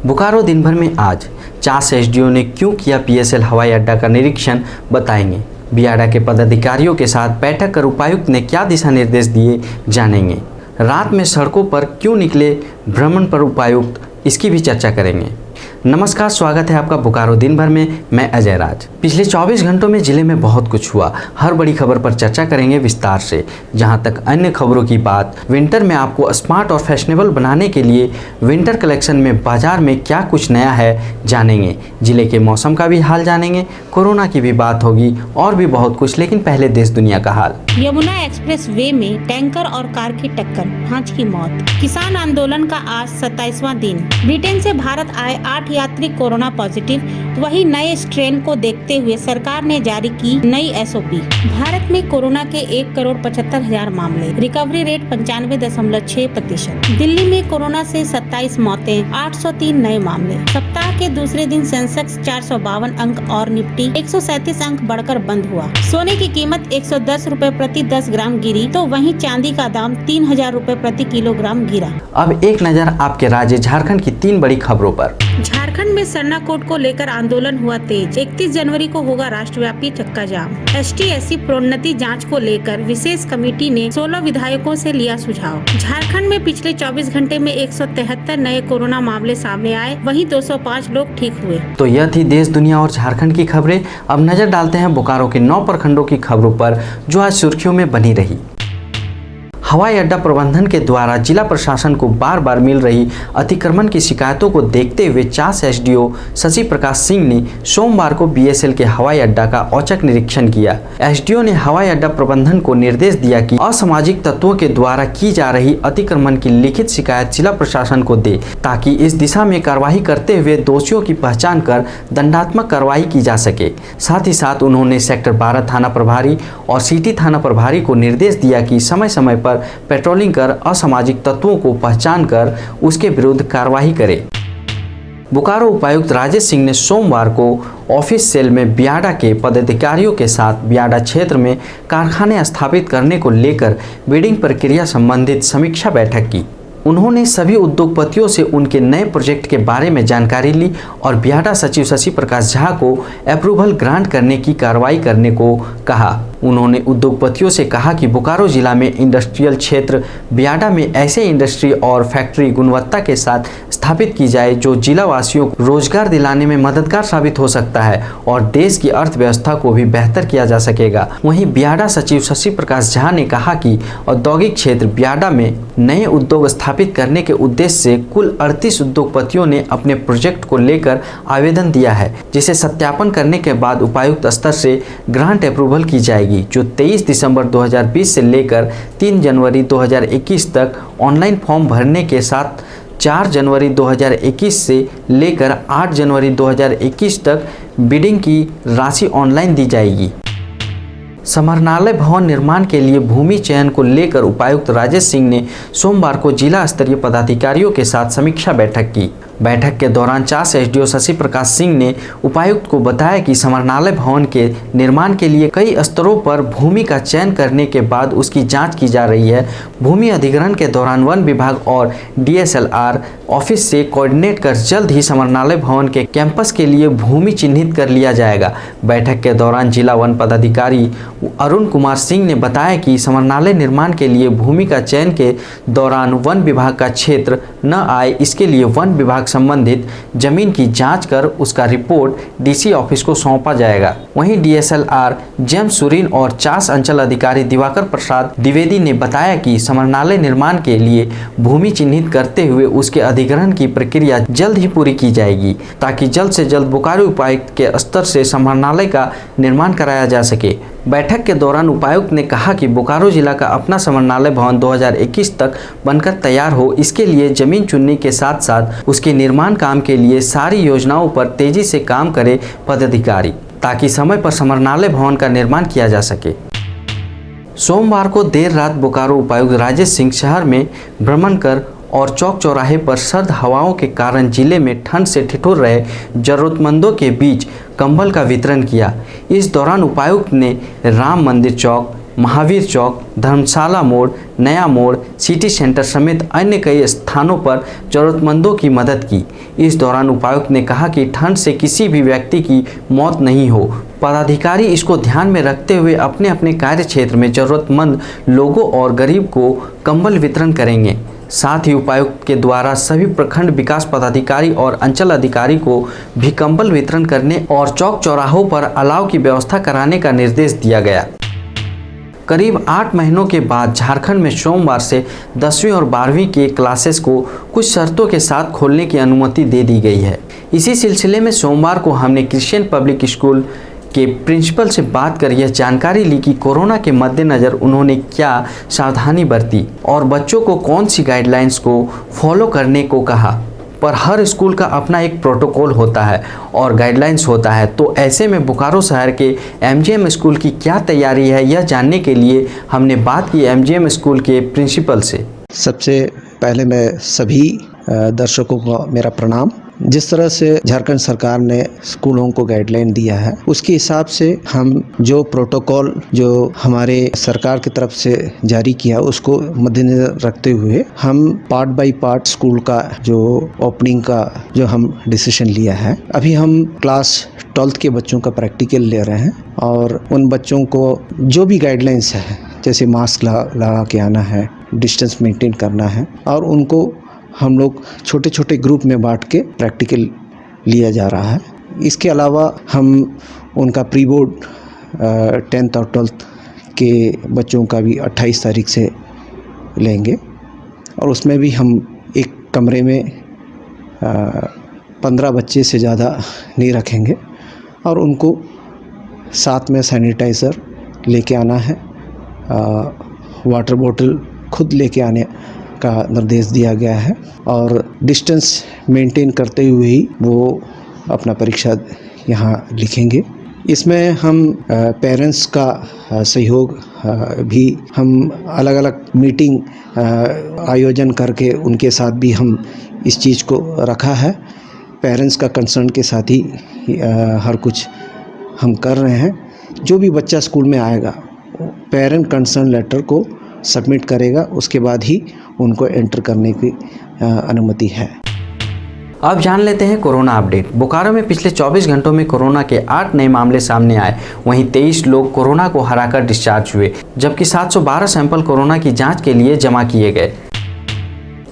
बोकारो दिन भर में आज चास एसडीओ ने क्यों किया पीएसएल हवाई अड्डा का निरीक्षण, बताएंगे। बियाडा के पदाधिकारियों के साथ बैठक कर उपायुक्त ने क्या दिशा निर्देश दिए, जानेंगे। रात में सड़कों पर क्यों निकले भ्रमण पर उपायुक्त, इसकी भी चर्चा करेंगे। नमस्कार, स्वागत है आपका बोकारो दिन भर में। मैं अजय राज। पिछले 24 घंटों में जिले में बहुत कुछ हुआ। हर बड़ी खबर पर चर्चा करेंगे विस्तार से। जहां तक अन्य खबरों की बात, विंटर में आपको स्मार्ट और फैशनेबल बनाने के लिए विंटर कलेक्शन में बाजार में क्या कुछ नया है, जानेंगे। जिले के मौसम का भी हाल जानेंगे, कोरोना की भी बात होगी और भी बहुत कुछ। लेकिन पहले देश दुनिया का हाल। यमुना एक्सप्रेस वे में टैंकर और कार की टक्कर, 5 की मौत। किसान आंदोलन का आज 27वां दिन। ब्रिटेन से भारत आए 8 यात्री कोरोना पॉजिटिव। वही नए स्ट्रेन को देखते हुए सरकार ने जारी की नई एसओपी। भारत में कोरोना के 1,75,00,000 मामले, रिकवरी रेट 95.6%। दिल्ली में कोरोना से 27 मौतें, 803 नए मामले। सप्ताह के दूसरे दिन सेंसेक्स 452 अंक और निफ्टी 137 अंक बढ़कर बंद हुआ। सोने की कीमत 110 रुपए प्रति 10 ग्राम गिरी, तो वहीं चांदी का दाम 3,000 रुपए प्रति किलोग्राम गिरा। अब एक नजर आपके राज्य झारखंड की 3 बड़ी खबरों पर। झारखंड में सरना कोड को लेकर आंदोलन हुआ तेज। 31 जनवरी को होगा राष्ट्रव्यापी चक्का जाम। ST/SC प्रोन्नति जांच को लेकर विशेष कमेटी ने 16 विधायकों से लिया सुझाव। झारखंड में पिछले 24 घंटे में 173 नए कोरोना मामले सामने आए, वहीं 205 लोग ठीक हुए। तो यह थी देश दुनिया और झारखंड की खबरें। अब नजर डालते हैं बोकारो के 9 प्रखंडों की खबरों पर, जो आज सुर्खियों में बनी रही। हवाई अड्डा प्रबंधन के द्वारा जिला प्रशासन को बार बार मिल रही अतिक्रमण की शिकायतों को देखते हुए चास एसडीओ शशि प्रकाश सिंह ने सोमवार को बीएसएल के हवाई अड्डा का औचक निरीक्षण किया। एसडीओ ने हवाई अड्डा प्रबंधन को निर्देश दिया कि असामाजिक तत्वों के द्वारा की जा रही अतिक्रमण की लिखित शिकायत जिला प्रशासन को दे, ताकि इस दिशा में कार्रवाई करते हुए दोषियों की पहचान कर दंडात्मक कार्रवाई की जा सके। साथ ही साथ उन्होंने सेक्टर 12 थाना प्रभारी और सिटी थाना प्रभारी को निर्देश दिया कि समय समय पर पेट्रोलिंग कर असामाजिक तत्वों को पहचान कर उसके विरुद्ध कार्रवाई करे। बोकारो उपायुक्त राजेश सिंह ने सोमवार को ऑफिस सेल में बियाडा के पदाधिकारियों के साथ बियाडा क्षेत्र में कारखाने स्थापित करने को लेकर बिडिंग प्रक्रिया संबंधित समीक्षा बैठक की। उन्होंने सभी उद्योगपतियों से उनके नए प्रोजेक्ट के बारे में जानकारी ली और बियाडा सचिव शशि प्रकाश झा को अप्रूवल ग्रांट करने की कार्रवाई करने को कहा। उन्होंने उद्योगपतियों से कहा कि बोकारो जिला में इंडस्ट्रियल क्षेत्र बियाडा में ऐसे इंडस्ट्री और फैक्ट्री गुणवत्ता के साथ स्थापित की जाए जो जिला वासियों को रोजगार दिलाने में मददगार साबित हो सकता है और देश की अर्थव्यवस्था को भी बेहतर किया जा सकेगा। वहीं बियाडा सचिव शशि प्रकाश झा ने कहा कि औद्योगिक क्षेत्र बियाडा में नए उद्योग स्थापित करने के उद्देश्य से कुल 38 उद्योगपतियों ने अपने प्रोजेक्ट को लेकर आवेदन दिया है, जिसे सत्यापन करने के बाद उपायुक्त स्तर से ग्रांट अप्रूवल की जाएगी, जो 23 दिसंबर 2020 से लेकर 3 जनवरी 2021 तक ऑनलाइन फॉर्म भरने के साथ 4 जनवरी 2021 से लेकर 8 जनवरी 2021 तक बिडिंग की राशि ऑनलाइन दी जाएगी। समरनालय भवन निर्माण के लिए भूमि चयन को लेकर उपायुक्त राजेश सिंह ने सोमवार को जिला स्तरीय पदाधिकारियों के साथ समीक्षा बैठक की। बैठक के दौरान चास एसडीओ शशि प्रकाश सिंह ने उपायुक्त को बताया कि समरनालय भवन के निर्माण के लिए कई स्तरों पर भूमि का चयन करने के बाद उसकी जांच की जा रही है। भूमि अधिग्रहण के दौरान वन विभाग और DSLR ऑफिस से कोऑर्डिनेट कर जल्द ही समरनालय भवन के कैंपस के लिए भूमि चिन्हित कर लिया जाएगा। बैठक के दौरान जिला वन पदाधिकारी अरुण कुमार सिंह ने बताया कि समरनालय निर्माण के लिए भूमि का चयन के दौरान वन विभाग का क्षेत्र न आए, इसके लिए वन विभाग संबंधित जमीन की जांच कर उसका रिपोर्ट DC ऑफिस को सौंपा जाएगा। वहीं DSLR जेम्स सुरीन और चास अंचल अधिकारी दिवाकर प्रसाद द्विवेदी ने बताया कि समरनालय निर्माण के लिए भूमि चिन्हित करते हुए उसके अधिग्रहण की प्रक्रिया जल्द ही पूरी की जाएगी, ताकि जल्द से जल्द बोकारो उपायुक्त के स्तर से समरनालय का निर्माण कराया जा सके। बैठक के दौरान उपायुक्त ने कहा कि बोकारो जिला का अपना समरनालय भवन 2021 तक बनकर तैयार हो, इसके लिए जमीन चुनने के साथ साथ उसके निर्माण काम के लिए सारी योजनाओं पर तेजी से काम करे पदाधिकारी, ताकि समय पर समरनालय भवन का निर्माण किया जा सके। सोमवार को देर रात बोकारो उपायुक्त राजेश सिंह शहर में भ्रमण कर और चौक चौराहे पर सर्द हवाओं के कारण जिले में ठंड से ठिठुर रहे जरूरतमंदों के बीच कंबल का वितरण किया। इस दौरान उपायुक्त ने राम मंदिर चौक, महावीर चौक, धर्मशाला मोड़, नया मोड़, सिटी सेंटर समेत अन्य कई स्थानों पर जरूरतमंदों की मदद की। इस दौरान उपायुक्त ने कहा कि ठंड से किसी भी व्यक्ति की मौत नहीं हो। पदाधिकारी इसको ध्यान में रखते हुए अपने अपने कार्य क्षेत्र में जरूरतमंद लोगों और गरीब को कंबल वितरण करेंगे। साथ ही उपायुक्त के द्वारा सभी प्रखंड विकास पदाधिकारी और अंचल अधिकारी को भी कंबल वितरण करने और चौक चौराहों पर अलाव की व्यवस्था कराने का निर्देश दिया गया। करीब 8 महीनों के बाद झारखंड में सोमवार से 10वीं और 12वीं के क्लासेस को कुछ शर्तों के साथ खोलने की अनुमति दे दी गई है। इसी सिलसिले में सोमवार को हमने क्रिश्चियन पब्लिक स्कूल के प्रिंसिपल से बात कर यह जानकारी ली कि कोरोना के मद्देनज़र उन्होंने क्या सावधानी बरती और बच्चों को कौन सी गाइडलाइंस को फॉलो करने को कहा। पर हर स्कूल का अपना एक प्रोटोकॉल होता है और गाइडलाइंस होता है, तो ऐसे में बोकारो शहर के एमजीएम स्कूल की क्या तैयारी है, यह जानने के लिए हमने बात की एमजीएम स्कूल के प्रिंसिपल से। सबसे पहले मैं सभी दर्शकों को मेरा प्रणाम। जिस तरह से झारखंड सरकार ने स्कूलों को गाइडलाइन दिया है, उसके हिसाब से हम जो प्रोटोकॉल जो हमारे सरकार की तरफ से जारी किया उसको मद्देनजर रखते हुए हम पार्ट बाय पार्ट स्कूल का जो ओपनिंग का जो हम डिसीजन लिया है। अभी हम क्लास 12th के बच्चों का प्रैक्टिकल ले रहे हैं और उन बच्चों को जो भी गाइडलाइंस है, जैसे मास्क लगा के आना है, डिस्टेंस मेंटेन करना है, और उनको हम लोग छोटे छोटे ग्रुप में बांट के प्रैक्टिकल लिया जा रहा है। इसके अलावा हम उनका प्री बोर्ड 10th और 12th के बच्चों का भी 28 तारीख से लेंगे और उसमें भी हम एक कमरे में 15 बच्चे से ज़्यादा नहीं रखेंगे और उनको साथ में सैनिटाइज़र लेके आना है, वाटर बोतल खुद लेके आने का निर्देश दिया गया है और डिस्टेंस मेंटेन करते हुए ही वो अपना परीक्षा यहाँ लिखेंगे। इसमें हम पेरेंट्स का सहयोग भी हम अलग अलग मीटिंग आयोजन करके उनके साथ भी हम इस चीज़ को रखा है। पेरेंट्स का कंसर्न के साथ ही हर कुछ हम कर रहे हैं। जो भी बच्चा स्कूल में आएगा पेरेंट कंसर्न लेटर को सबमिट करेगा, उसके बाद ही उनको एंटर करने की अनुमति है। अब जान लेते हैं कोरोना अपडेट। बोकारो में पिछले 24 घंटों में कोरोना के 8 नए मामले सामने आए। वहीं 23 लोग कोरोना को हराकर डिस्चार्ज हुए, जबकि 712 सैंपल कोरोना की जांच के लिए जमा किए गए।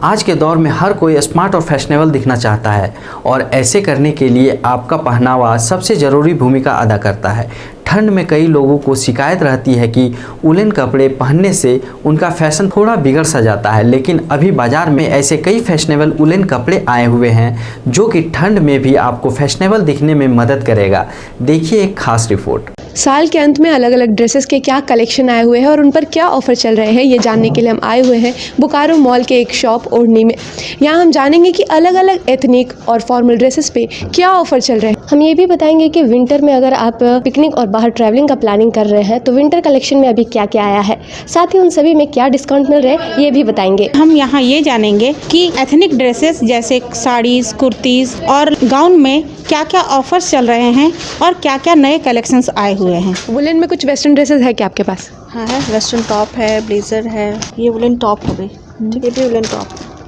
आज के दौर में हर कोई स्मार्ट और फैशनेबल दिखना चाहता है और ऐसे करने के लिए आपका पहनावा सबसे ज़रूरी भूमिका अदा करता है। ठंड में कई लोगों को शिकायत रहती है कि उलन कपड़े पहनने से उनका फैशन थोड़ा बिगड़ सा जाता है, लेकिन अभी बाज़ार में ऐसे कई फैशनेबल उलन कपड़े आए हुए हैं जो कि ठंड में भी आपको फैशनेबल दिखने में मदद करेगा। देखिए एक खास रिपोर्ट। साल के अंत में अलग अलग ड्रेसेस के क्या कलेक्शन आए हुए हैं और उन पर क्या ऑफर चल रहे हैं, ये जानने के लिए हम आए हुए हैं बोकारो मॉल के एक शॉप ओढ़नी में। यहाँ हम जानेंगे कि अलग अलग एथनिक और फॉर्मल ड्रेसेस पे क्या ऑफर चल रहे हैं। हम ये भी बताएंगे कि विंटर में अगर आप पिकनिक और बाहर ट्रैवलिंग का प्लानिंग कर रहे हैं तो विंटर कलेक्शन में अभी क्या क्या आया है, साथ ही उन सभी में क्या डिस्काउंट मिल रहे हैं ये भी बताएंगे। हम यहाँ ये जानेंगे कि एथनिक ड्रेसेस जैसे साड़ीज, कुर्तीज और गाउन में क्या क्या ऑफर्स चल रहे हैं और क्या क्या नए कलेक्शंस आए हुए हैं। वुलन में कुछ वेस्टर्न ड्रेसेस है क्या आपके पास? हाँ है, वेस्टर्न टॉप है, ब्लेजर है, ये वुलन टॉप हो गई। ठीक है, ये वुलन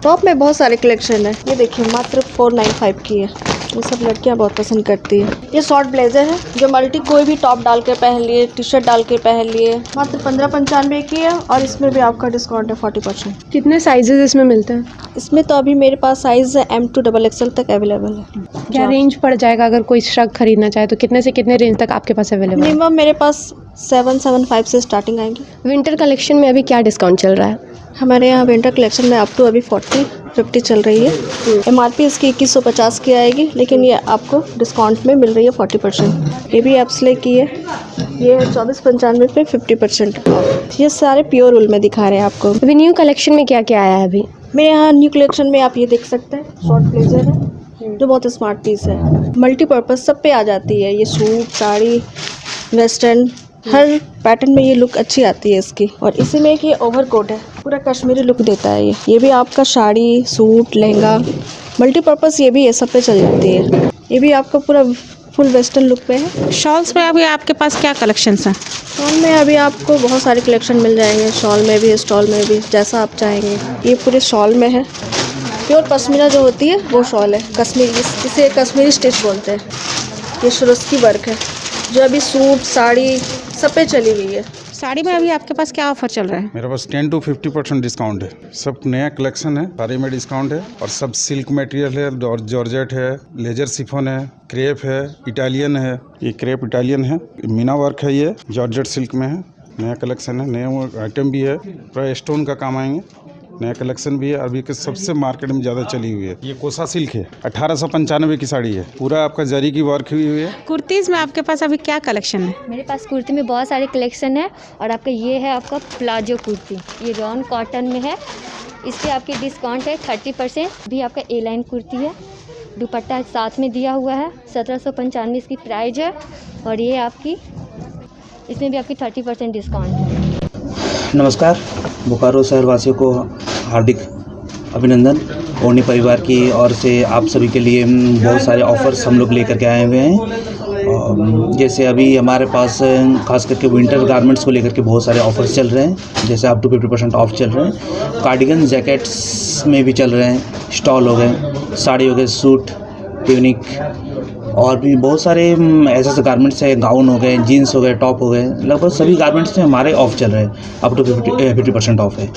टॉप में बहुत सारे कलेक्शन है। ये देखिए मात्र 495 की है, ये सब लड़कियां बहुत पसंद करती है। ये शॉर्ट ब्लेजर है जो मल्टी कोई भी टॉप डाल के पहन लिए, टी शर्ट डाल के पहन लिए, मात्र 1595 की है और इसमें भी आपका डिस्काउंट है 40%। कितने साइजेस इसमें मिलते हैं? इसमें तो अभी मेरे पास साइज M2 XXL तक अवेलेबल है। क्या रेंज पड़ जाएगा अगर कोई श्रग खरीदना चाहे तो कितने से कितने रेंज तक आपके पास अवेलेबल है? मिनिमम मेरे पास 775 से स्टार्टिंग आएंगी। विंटर कलेक्शन में अभी क्या डिस्काउंट चल रहा है? हमारे यहाँ विंटर कलेक्शन में अप टू अभी 40-50 चल रही है। MRP इसकी 2150 की आएगी, लेकिन ये आपको डिस्काउंट में मिल रही है 40%। ये भी एप्सले की है, ये 2495 पे 50% ऑफ। ये सारे प्योर वूल में दिखा रहे हैं आपको। अभी न्यू कलेक्शन में क्या क्या आया है अभी? मेरे यहाँ न्यू कलेक्शन में आप ये देख सकते हैं, शॉर्ट ब्लेजर है जो बहुत स्मार्ट पीस है, मल्टीपर्पज़ सब पे आ जाती है। ये सूट, साड़ी, वेस्टर्न, हर पैटर्न में ये लुक अच्छी आती है इसकी। और इसी में एक ये ओवरकोट है, पूरा कश्मीरी लुक देता है ये भी आपका साड़ी, सूट, लहंगा, मल्टीपर्पज़ ये भी ये सब पे चल जाती है। ये भी आपका पूरा फुल वेस्टर्न लुक पे है। शॉल्स में अभी आपके पास क्या कलेक्शंस हैं? शॉल में अभी आपको बहुत सारे कलेक्शन मिल जाएंगे, शॉल में भी स्टॉल में भी, जैसा आप चाहेंगे। ये पूरे शॉल में है, प्योर पश्मीना जो होती है वो शॉल है, कश्मीरी, इसे कश्मीरी स्टिच बोलते हैं। ये शुरुस्की वर्क है जो अभी सूट साड़ी सब पे चली हुई है। साड़ी में अभी आपके पास क्या ऑफर चल रहा है? मेरे पास 10 to 50% डिस्काउंट है। सब नया कलेक्शन है, सारे में डिस्काउंट है और सब सिल्क मटेरियल है, और जॉर्जेट है, लेजर शिफॉन है, क्रेप है, इटालियन है। ये क्रेप इटालियन है, मीना वर्क है, ये जॉर्जेट सिल्क में है। नया कलेक्शन है, नया आइटम भी है, पूरा स्टोन का काम आएंगे। नया कलेक्शन भी है, अभी के सबसे मार्केट में ज़्यादा चली हुई है। ये कोसा सिल्क है, 1895 की साड़ी है, पूरा आपका जरी की वर्क हुई हुई है। कुर्तीज़ में आपके पास अभी क्या कलेक्शन है? मेरे पास कुर्ती में बहुत सारे कलेक्शन है और आपका ये है आपका प्लाजो कुर्ती, ये रॉन कॉटन में है। इस पर आपकी डिस्काउंट है 30%। भी आपका ए लाइन कुर्ती है, दुपट्टा साथ में दिया हुआ है, 1795 इसकी प्राइस है। और ये आपकी इसमें भी आपकी 30% डिस्काउंट है। नमस्कार, बोकारो शहरवासियों को हार्दिक अभिनंदन। ओढ़नी परिवार की ओर से आप सभी के लिए बहुत सारे ऑफ़र्स हम लोग लेकर के आए हुए हैं। जैसे अभी हमारे पास खास करके विंटर गारमेंट्स को लेकर के बहुत सारे ऑफ़र्स चल रहे हैं, जैसे अप टू 50% ऑफ चल रहे हैं। कार्डिगन जैकेट्स में भी चल रहे हैं, स्टॉल हो गए, साड़ी हो गए, सूट, ट्यूनिक और भी बहुत सारे ऐसे गारमेंट्स हैं, गाउन हो गए, जीन्स हो गए, टॉप हो गए, लगभग सभी गारमेंट्स में हमारे ऑफ चल रहे हैं, अप टू 50% ऑफ है।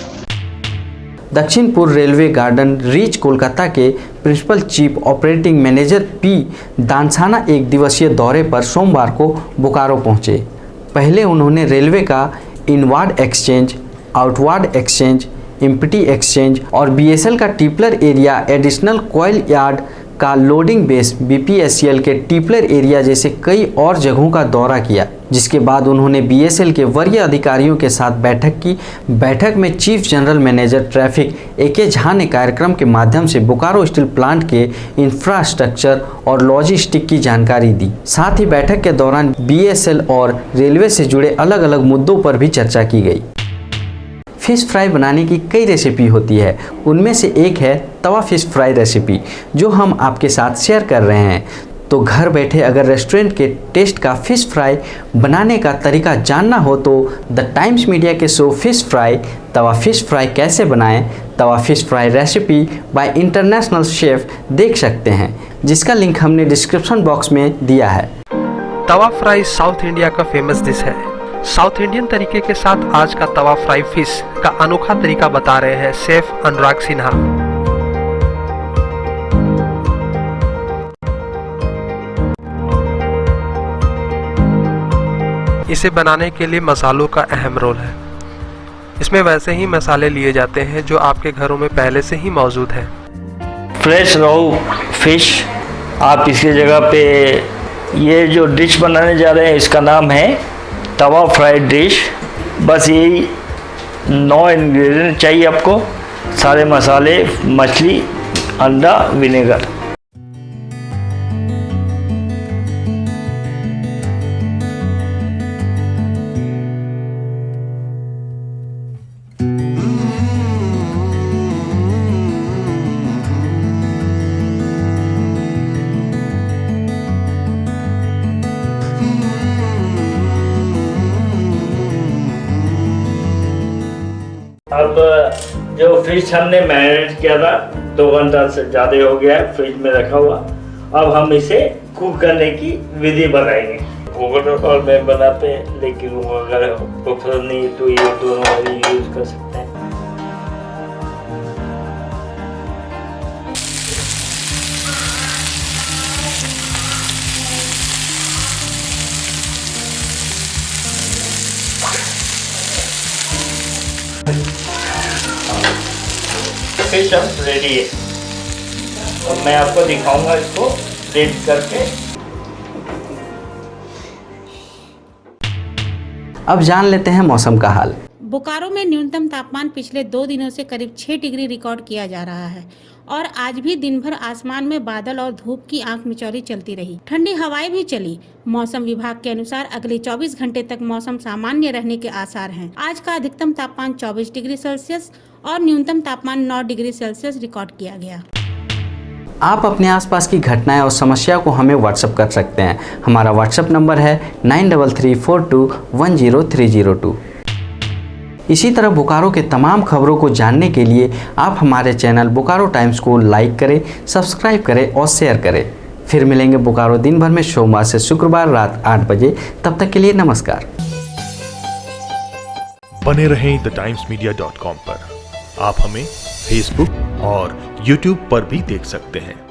दक्षिण पूर्व रेलवे गार्डन रीच कोलकाता के principal chief operating manager P Dansana एक दिवसीय दौरे पर सोमवार को बोकारो पहुंचे। पहले उन्होंने रेलवे का inward exchange, outward exchange, empty exchange और बीएसएल का टिपलर एरिया, एडिशनल कॉयल यार्ड का लोडिंग बेस, बीपीएससीएल के टिपलर एरिया जैसे कई और जगहों का दौरा किया, जिसके बाद उन्होंने बीएसएल के वरीय अधिकारियों के साथ बैठक की। बैठक में चीफ जनरल मैनेजर ट्रैफिक एके झा ने कार्यक्रम के माध्यम से बोकारो स्टील प्लांट के इंफ्रास्ट्रक्चर और लॉजिस्टिक की जानकारी दी। साथ ही बैठक के दौरान बीएसएल और रेलवे से जुड़े अलग अलग मुद्दों पर भी चर्चा की गई। फ़िश फ्राई बनाने की कई रेसिपी होती है, उनमें से एक है तवा फ़िश फ्राई रेसिपी, जो हम आपके साथ शेयर कर रहे हैं। तो घर बैठे अगर रेस्टोरेंट के टेस्ट का फ़िश फ्राई बनाने का तरीका जानना हो तो द टाइम्स मीडिया के शो फ़िश फ्राई, तवा फ़िश फ्राई कैसे बनाएं, तवा fish fry recipe by international chef देख सकते हैं, जिसका लिंक हमने डिस्क्रिप्शन बॉक्स में दिया है। तवा फ्राई साउथ इंडिया का फेमस डिश है। साउथ इंडियन तरीके के साथ आज का तवा फ्राई फिश का अनोखा तरीका बता रहे हैं शेफ अनुराग सिन्हा। इसे बनाने के लिए मसालों का अहम रोल है। इसमें वैसे ही मसाले लिए जाते हैं जो आपके घरों में पहले से ही मौजूद है। फ्रेश रॉ फिश, आप इसकी जगह पे ये जो डिश बनाने जा रहे हैं इसका नाम है तवा फ्राइड डिश। बस यही 9 इंग्रेडिएंट चाहिए आपको, सारे मसाले, मछली, अंडा, विनेगर। अब जो फिश हमने मैरिनेट किया था 2 घंटा से ज़्यादा हो गया है फ्रिज में रखा हुआ। अब हम इसे कुक करने की विधि बताएंगे। कुकर और में बनाते हैं, लेकिन वो अगर कुकर नहीं तो ये दोनों वाली यूज कर सकते हैं। फिश अब रेडी है, तो मैं आपको दिखाऊंगा इसको प्लेट करके। अब जान लेते हैं मौसम का हाल। बोकारो में न्यूनतम तापमान पिछले 2 दिनों से करीब 6 डिग्री रिकॉर्ड किया जा रहा है और आज भी दिन भर आसमान में बादल और धूप की आंख मिचौली चलती रही। ठंडी हवाएं भी चली। मौसम विभाग के अनुसार अगले 24 घंटे तक मौसम सामान्य रहने के आसार हैं। आज का अधिकतम तापमान 24 डिग्री सेल्सियस और न्यूनतम तापमान 9 डिग्री सेल्सियस रिकॉर्ड किया गया। आप अपने आसपास की घटनाएं और समस्या को हमें व्हाट्सएप कर सकते हैं। हमारा व्हाट्सएप नंबर है 9334210302। इसी तरह बोकारो के तमाम खबरों को जानने के लिए आप हमारे चैनल बोकारो टाइम्स को लाइक करें, सब्सक्राइब करें और शेयर करें। फिर मिलेंगे बोकारो दिन भर में सोमवार से शुक्रवार रात 8 बजे। तब तक के लिए नमस्कार। बने रहें thetimes media.com पर। आप हमें फेसबुक और यूट्यूब पर भी देख सकते हैं।